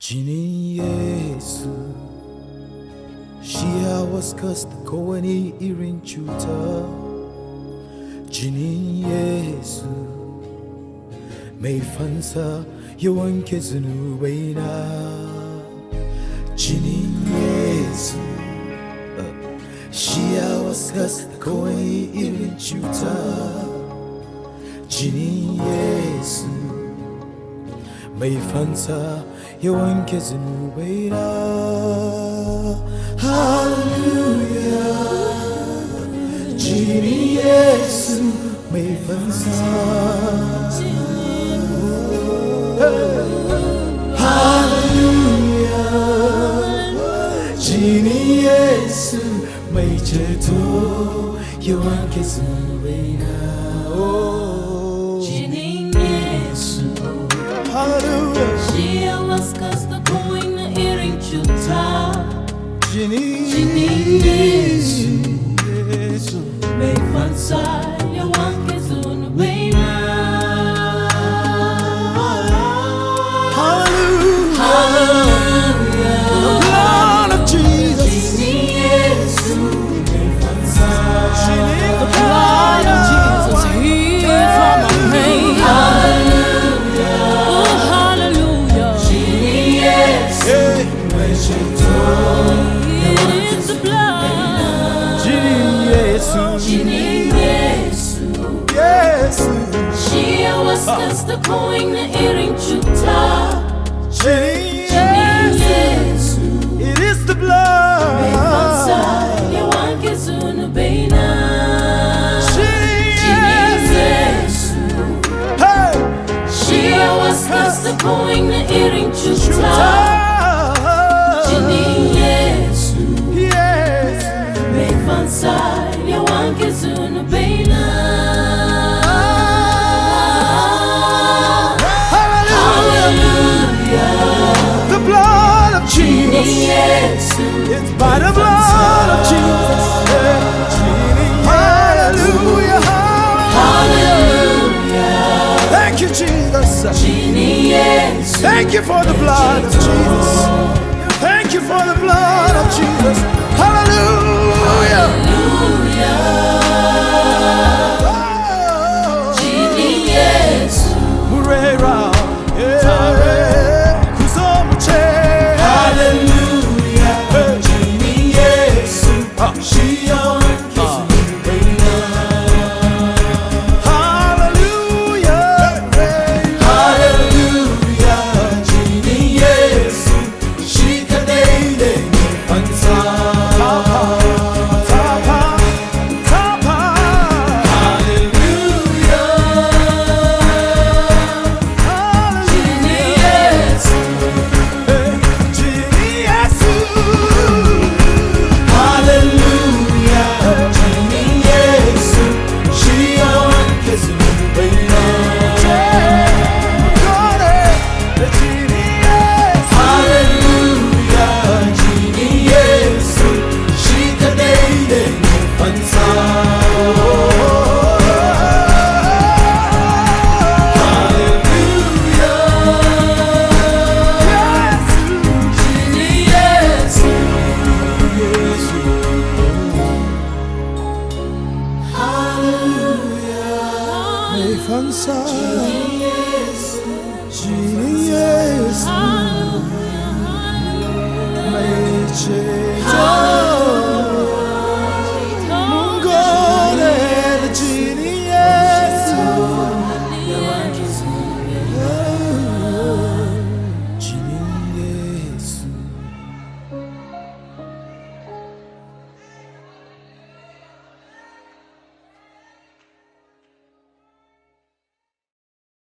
Jini Yesu Shia was cast kowani irin chuta Jini Yesu mai fansa ya wanke zunubaina Jini Yesu Shia was cast kowani irin chuta Jini Yesu mai fansa ya wanke zunubaina. Hallelujah. Jini Yesu mai fansa. Hallelujah. Jini Yesu mai ceto ya wanke zunubaina. Jini Yesu Hallelujah. Shia waskasta kuina iring chuta Jini Yesu May fansa ya wanke zunubaina. Hallelujah. The blood of Jesus. Jini Yesu May fansa The blood of Jesus heal from my pain. It's the blood. Jini Yesu Shia waskasta kuina iring chuta Jini Yesu It is the blood. May fansa ya wanke zunubaina. Jini Yesu Hey. Shia waskasta kuina iring chuta Jini Yesu Yes. May fansa ya wanke zunubaina. Hallelujah. The blood of Jini Jesus. Yesu It's by the blood of Jesus. Hallelujah. Hallelujah. Thank you, Jesus. Jini Yesu Thank you for the blood of Jesus. Thank you for the blood of Jesus. Hallelujah. Hallelujah.